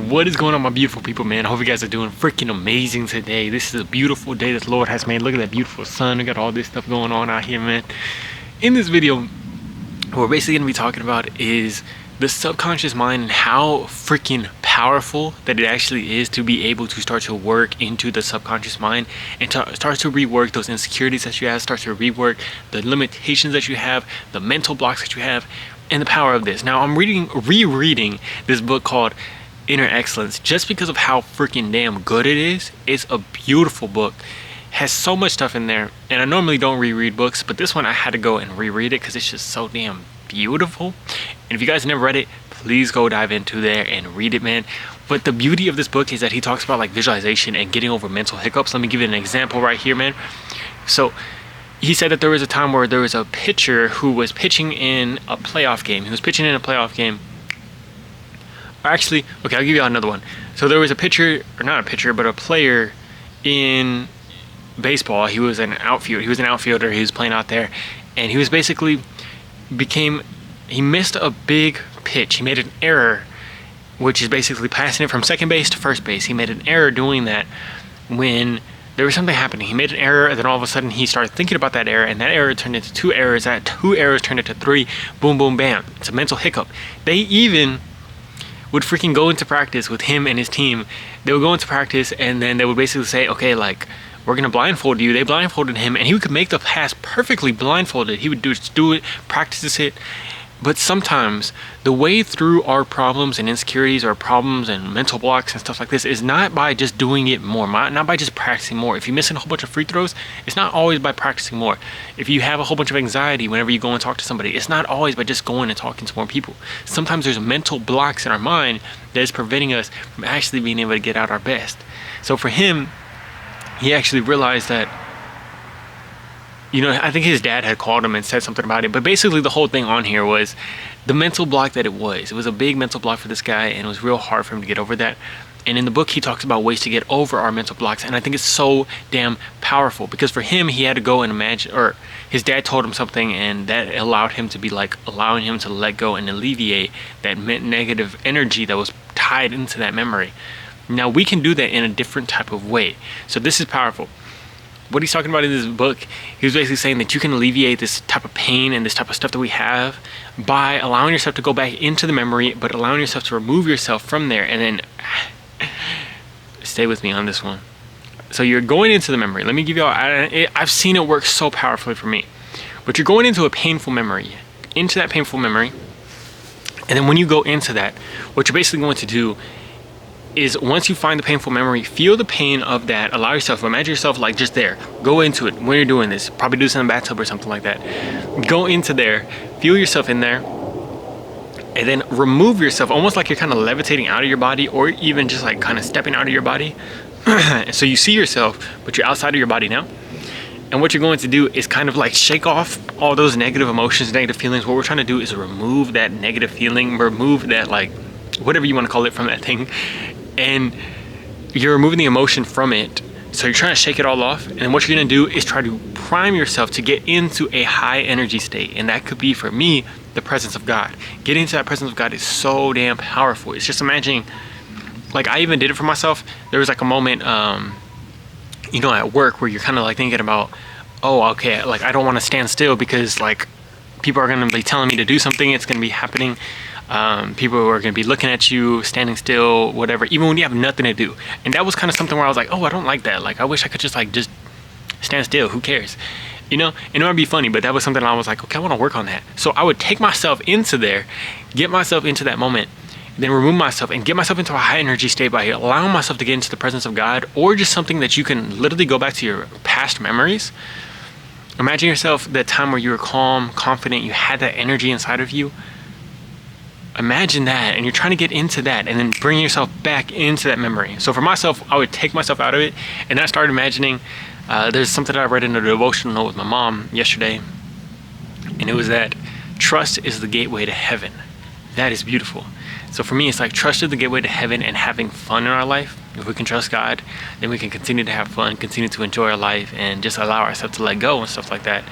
What is going on, my beautiful people, man? I hope you guys are doing freaking amazing today. This is a beautiful day that the Lord has made. Look at that beautiful sun. We got all this stuff going on out here, man. In this video, what we're basically going to be talking about is the subconscious mind and how freaking powerful that it actually is to be able to start to work into the subconscious mind and to start to rework those insecurities that you have, start to rework the limitations that you have, the mental blocks that you have, and the power of this. Now, I'm rereading this book called Inner Excellence just because of how freaking damn good it is. It's a beautiful book, has so much stuff in there, and I normally don't reread books, but this one I had to go and reread it because it's just so damn beautiful. And if you guys never read it, please go dive into there and read it, man. But the beauty of this book is that he talks about like visualization and getting over mental hiccups. Let me give you an example right here, man. So he said that there was a time where there was a pitcher who was pitching in a playoff game. He was pitching in a playoff game. Actually, okay, I'll give you another one. So there was a pitcher, or not a pitcher, but a player in baseball. He was an outfielder. He was playing out there, and he was basically he missed a big pitch. He made an error, which is basically passing it from second base to first base. He made an error doing that when there was something happening. He made an error, and then all of a sudden he started thinking about that error, and that error turned into two errors. That two errors turned into three. Boom, boom, bam. It's a mental hiccup. They even would freaking go into practice with him and his team. They would go into practice, and then they would basically say, okay, like, we're gonna blindfold you. They blindfolded him, and he could make the pass perfectly blindfolded. He would just do it, practice it. But sometimes the way through our problems and insecurities, or problems and mental blocks and stuff like this, is not by just doing it more, not by just practicing more. If you're missing a whole bunch of free throws, it's not always by practicing more. If you have a whole bunch of anxiety whenever you go and talk to somebody, it's not always by just going and talking to more people. Sometimes there's mental blocks in our mind that is preventing us from actually being able to get out our best. So for him, he actually realized that, you know, I think his dad had called him and said something about it, but basically the whole thing on here was the mental block that it was. It was a big mental block for this guy, and it was real hard for him to get over that. And in the book, he talks about ways to get over our mental blocks, and I think it's so damn powerful, because for him, he had to go and imagine, or his dad told him something, and that allowed him to be like, allowing him to let go and alleviate that negative energy that was tied into that memory. Now, we can do that in a different type of way. So this is powerful. What he's talking about in this book, he was basically saying that you can alleviate this type of pain and this type of stuff that we have by allowing yourself to go back into the memory, but allowing yourself to remove yourself from there. And then stay with me on this one. So you're going into the memory. Let me give you all, I've seen it work so powerfully for me. But you're going into a painful memory, into that painful memory. And then when you go into that, what you're basically going to do is, once you find the painful memory, feel the pain of that. Allow yourself, imagine yourself like just there. Go into it when you're doing this. Probably do this in a bathtub or something like that. Go into there, feel yourself in there, and then remove yourself, almost like you're kind of levitating out of your body, or even just like kind of stepping out of your body. So you see yourself, but you're outside of your body now. And what you're going to do is kind of like shake off all those negative emotions, negative feelings. What we're trying to do is remove that negative feeling, remove that, like, whatever you want to call it, from that thing. And you're removing the emotion from it. So you're trying to shake it all off. And what you're going to do is try to prime yourself to get into a high energy state. And that could be, for me, the presence of God. Getting into that presence of God is so damn powerful. It's just imagining, like, I even did it for myself. There was like a moment, you know, at work, where you're kind of like thinking about, oh, okay, like, I don't want to stand still because, like, people are going to be telling me to do something. It's going to be happening. People are going to be looking at you, standing still, whatever, even when you have nothing to do. And that was kind of something where I was like, oh, I don't like that. Like, I wish I could just stand still. Who cares? You know, and it might be funny, but that was something I was like, okay, I want to work on that. So I would take myself into there, get myself into that moment, then remove myself and get myself into a high energy state by allowing myself to get into the presence of God, or just something that you can literally go back to your past memories. Imagine yourself that time where you were calm, confident, you had that energy inside of you. Imagine that, and you're trying to get into that, and then bring yourself back into that memory. So for myself, I would take myself out of it, and I started imagining, there's something that I read in a devotional with my mom yesterday, and it was that trust is the gateway to heaven. That is beautiful. So for me, it's like trust is the gateway to heaven, and having fun in our life. If we can trust God, then we can continue to have fun, continue to enjoy our life, and just allow ourselves to let go and stuff like that.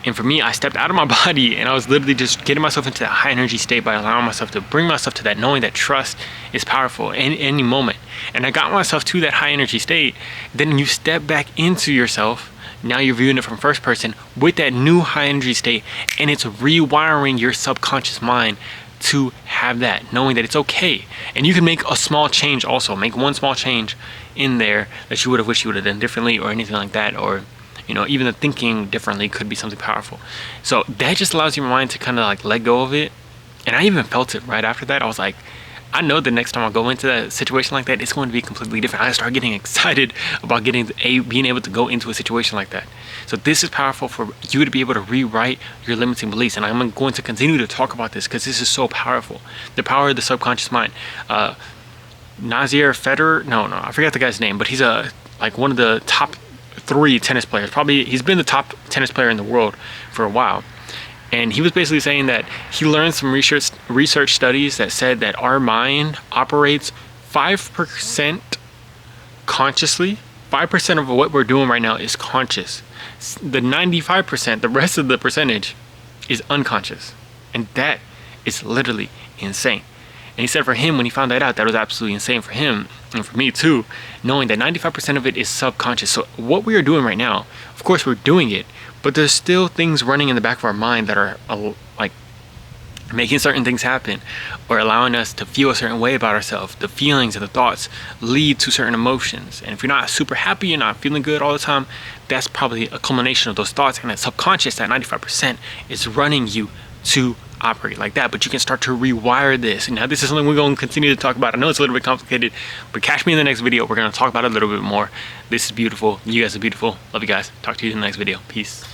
And for me, I stepped out of my body and I was literally just getting myself into that high energy state by allowing myself to bring myself to that, knowing that trust is powerful in any moment. And I got myself to that high energy state. Then you step back into yourself. Now you're viewing it from first person with that new high energy state, and it's rewiring your subconscious mind to have that, knowing that it's okay. And you can make a small change also. Make one small change in there that you would have wished you would have done differently or anything like that, or you know, even the thinking differently could be something powerful. So that just allows your mind to kind of like let go of it. And I even felt it right after that. I was like, I know the next time I go into that situation like that, it's going to be completely different. I start getting excited about being able to go into a situation like that. So this is powerful for you to be able to rewrite your limiting beliefs. And I'm going to continue to talk about this because this is so powerful. The power of the subconscious mind. Nasir Federer, no, I forgot the guy's name, but he's like one of the top 3 tennis players. Probably he's been the top tennis player in the world for a while. And he was basically saying that he learned some research studies that said that our mind operates 5% consciously. 5% of what we're doing right now is conscious. The 95%, the rest of the percentage, is unconscious. And that is literally insane. And he said for him, when he found that out, that was absolutely insane for him, and for me too, knowing that 95% of it is subconscious. So what we are doing right now, of course we're doing it, but there's still things running in the back of our mind that are like making certain things happen or allowing us to feel a certain way about ourselves. The feelings and the thoughts lead to certain emotions. And if you're not super happy, you're not feeling good all the time, that's probably a culmination of those thoughts. And that subconscious, that 95%, is running you to operate like that. But you can start to rewire this. And now this is something we're going to continue to talk about. I know it's a little bit complicated, but catch me in the next video. We're going to talk about it a little bit more. This is beautiful. You guys are beautiful. Love you guys. Talk to you in the next video. Peace.